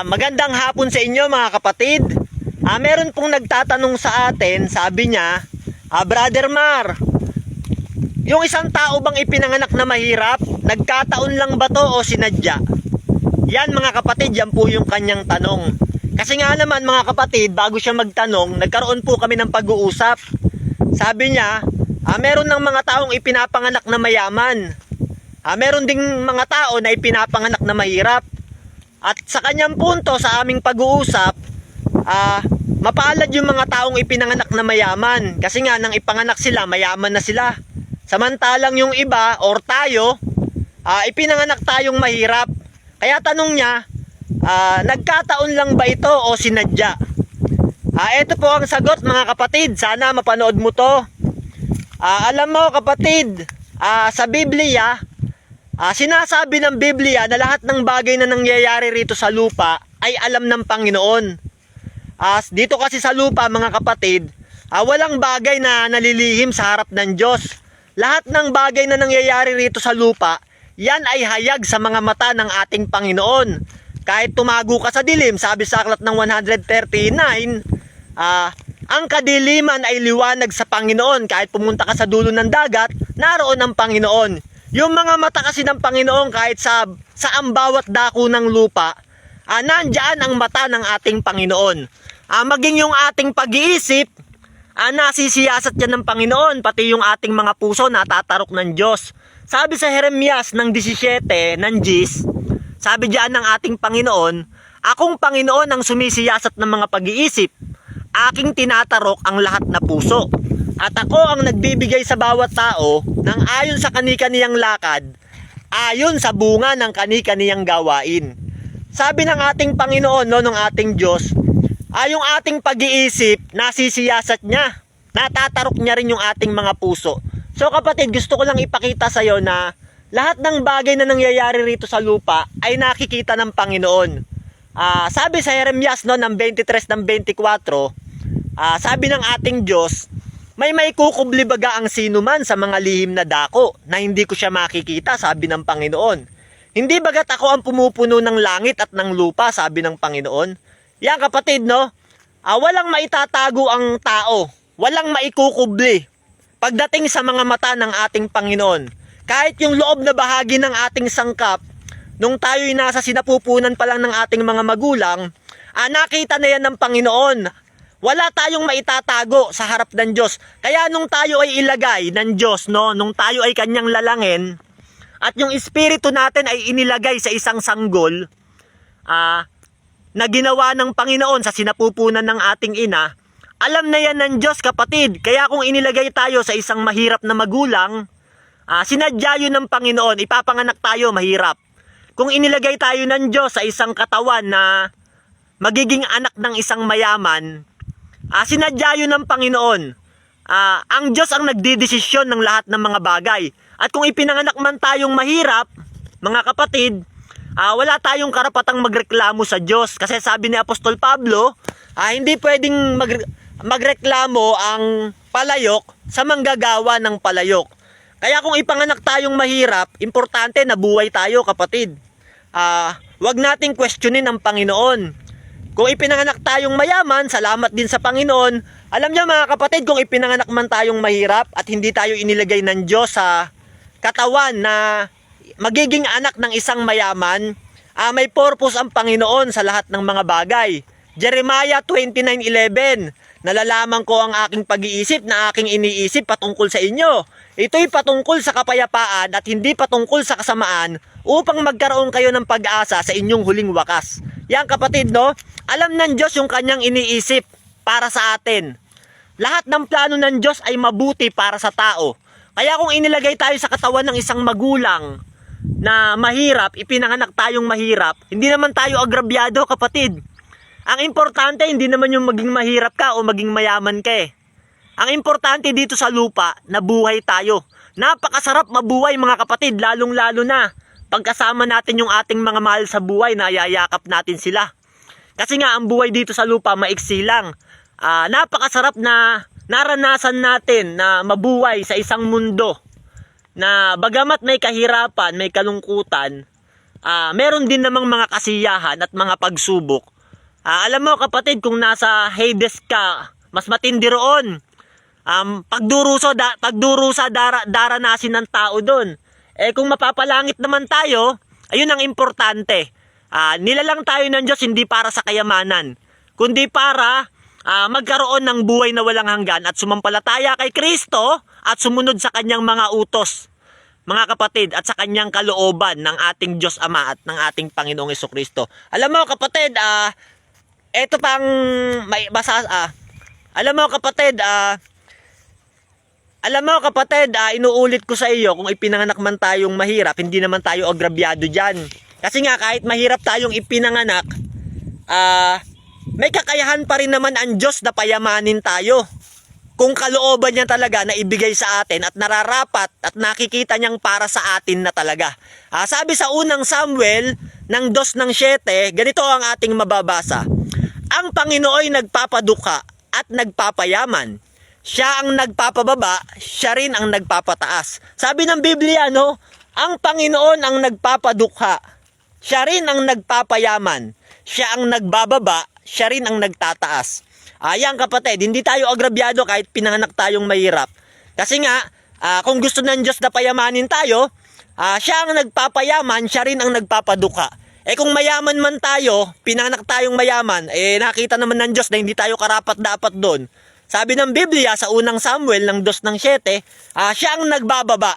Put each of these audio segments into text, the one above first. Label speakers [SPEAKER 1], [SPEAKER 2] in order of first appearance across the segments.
[SPEAKER 1] Magandang hapon sa inyo mga kapatid. Meron pong nagtatanong sa atin, sabi niya, Brother Mar, yung isang tao bang ipinanganak na mahirap, nagkataon lang ba to o sinadya? Yan mga kapatid, yan po yung kanyang tanong. Kasi nga naman mga kapatid, bago siya magtanong, nagkaroon po kami ng pag-uusap. Sabi niya, meron ng mga taong ipinapanganak na mayaman. Meron ding mga tao na ipinapanganak na mahirap. At sa kanyang punto sa aming pag-uusap, mapaalad yung mga taong ipinanganak na mayaman. Kasi nga nang ipanganak sila, mayaman na sila. Samantalang yung iba or tayo, ipinanganak tayong mahirap. Kaya tanong niya, nagkataon lang ba ito o sinadya? Ito po ang sagot mga kapatid. Sana mapanood mo to. Alam mo kapatid, sa Biblia, sinasabi ng Biblia na lahat ng bagay na nangyayari rito sa lupa ay alam ng Panginoon. Dito kasi sa lupa mga kapatid, walang bagay na nalilihim sa harap ng Diyos. Lahat ng bagay na nangyayari rito sa lupa, yan ay hayag sa mga mata ng ating Panginoon. Kahit tumago ka sa dilim, sabi sa aklat ng 139, ang kadiliman ay liwanag sa Panginoon. Kahit pumunta ka sa dulo ng dagat, naroon ang Panginoon. Yung mga mata kasi ng Panginoon, kahit sa ang bawat dako ng lupa, nandyan ang mata ng ating Panginoon. Maging yung ating pag-iisip, nasisiyasat yan ng Panginoon, pati yung ating mga puso natatarok ng Diyos. Sabi sa Jeremias ng 17 ng Gis, sabi diyan ng ating Panginoon, akong Panginoon ang sumisiyasat ng mga pag-iisip, aking tinatarok ang lahat na puso. At ako ang nagbibigay sa bawat tao ng ayon sa kani-kaniyang lakad, ayon sa bunga ng kani-kaniyang gawain. Sabi ng ating Panginoon, ng ating Diyos, yung ating pag-iisip, nasisiyasat niya, natatarok niya rin yung ating mga puso. So kapatid, gusto ko lang ipakita sa iyo na lahat ng bagay na nangyayari rito sa lupa ay nakikita ng Panginoon. Sabi sa Jeremias ng 23 ng 24, sabi ng ating Diyos, may kukubli baga ang sino man sa mga lihim na dako na hindi ko siya makikita, sabi ng Panginoon. Hindi bagat ako ang pumupuno ng langit at ng lupa, sabi ng Panginoon. Yan kapatid, walang maitatago ang tao, walang maikukubli pagdating sa mga mata ng ating Panginoon. Kahit yung loob na bahagi ng ating sangkap, nung tayo'y nasa sinapupunan pa lang ng ating mga magulang, nakita na yan ng Panginoon. Wala tayong maitatago sa harap ng Diyos. Kaya nung tayo ay ilagay ng Diyos, nung tayo ay kanyang lalangin, at yung espiritu natin ay inilagay sa isang sanggol, na ginawa ng Panginoon sa sinapupunan ng ating ina, alam na yan ng Diyos kapatid. Kaya kung inilagay tayo sa isang mahirap na magulang, sinadya yun ng Panginoon, ipapanganak tayo mahirap. Kung inilagay tayo ng Diyos sa isang katawan na magiging anak ng isang mayaman, sinadya yun ng Panginoon. Ang Diyos ang nagdidesisyon ng lahat ng mga bagay. At kung ipinanganak man tayong mahirap, mga kapatid, wala tayong karapatang magreklamo sa Diyos. Kasi sabi ni Apostol Pablo, hindi pwedeng magreklamo ang palayok sa manggagawa ng palayok. Kaya kung ipanganak tayong mahirap, importante na buhay tayo kapatid. Wag nating questionin ang Panginoon. Kung ipinanganak tayong mayaman, salamat din sa Panginoon. Alam niyo mga kapatid, kung ipinanganak man tayong mahirap at hindi tayo inilagay ng Diyos sa katawan na magiging anak ng isang mayaman, may purpose ang Panginoon sa lahat ng mga bagay. Jeremiah 29:11, nalalaman ko ang aking pag-iisip na aking iniisip patungkol sa inyo. Ito'y patungkol sa kapayapaan at hindi patungkol sa kasamaan, upang magkaroon kayo ng pag-asa sa inyong huling wakas. Yan kapatid, alam ng Diyos yung kanyang iniisip para sa atin. Lahat ng plano ng Diyos ay mabuti para sa tao. Kaya kung inilagay tayo sa katawan ng isang magulang na mahirap, ipinanganak tayong mahirap, hindi naman tayo agrabyado kapatid. Ang importante, hindi naman yung maging mahirap ka o maging mayaman ka . Ang importante dito sa lupa, nabuhay tayo. Napakasarap mabuhay mga kapatid, lalong-lalo na pagkasama natin yung ating mga mahal sa buhay, na yayakap natin sila. Kasi nga ang buhay dito sa lupa maiksi lang. Napakasarap na naranasan natin na mabuhay sa isang mundo na bagamat may kahirapan, may kalungkutan, meron din namang mga kasiyahan at mga pagsubok. Alam mo kapatid, kung nasa Hades ka, mas matindi roon. Pagdurusa daranasin ng tao doon. Kung mapapalangit naman tayo, ayun ang importante. Nilalang tayo ng Diyos hindi para sa kayamanan, kundi para magkaroon ng buhay na walang hanggan at sumampalataya kay Kristo at sumunod sa kanyang mga utos, mga kapatid, at sa kanyang kalooban ng ating Diyos Ama at ng ating Panginoong Jesucristo. Alam mo kapatid, eto pang may alam mo kapatid, inuulit ko sa iyo, kung ipinanganak man tayong mahirap, hindi naman tayo agrabyado dyan. Kasi nga kahit mahirap tayong ipinanganak, may kakayahan pa rin naman ang Diyos na payamanin tayo. Kung kalooban niya talaga na ibigay sa atin at nararapat at nakikita niyang para sa atin na talaga. Sabi sa unang Samuel ng 2:7, ganito ang ating mababasa. Ang Panginoon ay nagpapadukha at nagpapayaman. Siya ang nagpapababa, siya rin ang nagpapataas. Sabi ng Biblia, no? Ang Panginoon ang nagpapadukha, siya rin ang nagpapayaman. Siya ang nagbababa, siya rin ang nagtataas. Ayan kapatid, hindi tayo agrabyado kahit pinanganak tayong mahirap. Kasi nga, kung gusto ng Diyos na payamanin tayo, siya ang nagpapayaman, siya rin ang nagpapadukha. Kung mayaman man tayo, pinanganak tayong mayaman, nakita naman ng Diyos na hindi tayo karapat-dapat doon. Sabi ng Biblia sa unang Samuel ng 2:7, siya ang nagbababa.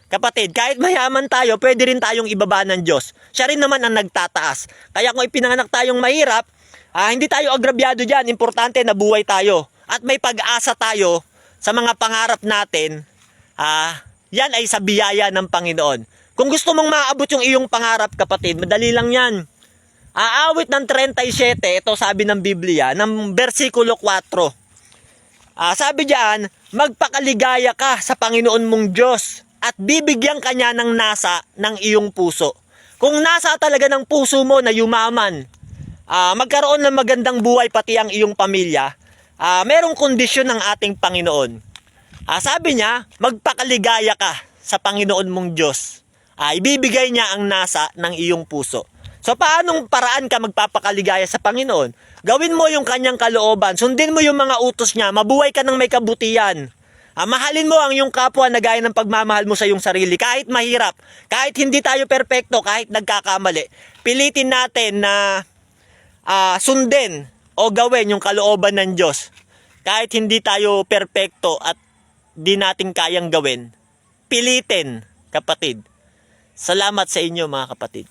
[SPEAKER 1] Kapatid, kahit mayaman tayo, pwede rin tayong ibaba ng Diyos. Siya rin naman ang nagtataas. Kaya kung ipinanganak tayong mahirap, hindi tayo agrabyado dyan. Importante na buhay tayo. At may pag-asa tayo sa mga pangarap natin. Yan ay sa biyaya ng Panginoon. Kung gusto mong maabot yung iyong pangarap, kapatid, madali lang yan. Awit ng 37, ito sabi ng Biblia, ng versikulo 4. Sabi diyan, magpakaligaya ka sa Panginoon mong Diyos at bibigyan ka niya ng nasa ng iyong puso. Kung nasa talaga ng puso mo na yumaman, magkaroon ng magandang buhay pati ang iyong pamilya, merong kondisyon ng ating Panginoon. Sabi niya, magpakaligaya ka sa Panginoon mong Diyos. Ibibigay niya ang nasa ng iyong puso. So paanong paraan ka magpapakaligaya sa Panginoon? Gawin mo yung kanyang kalooban, sundin mo yung mga utos niya, mabuhay ka ng may kabutihan. Mahalin mo ang iyong kapwa na gaya ng pagmamahal mo sa iyong sarili. Kahit mahirap, kahit hindi tayo perpekto, kahit nagkakamali, pilitin natin na sundin o gawin yung kalooban ng Diyos. Kahit hindi tayo perpekto at di natin kayang gawin, pilitin, kapatid. Salamat sa inyo mga kapatid.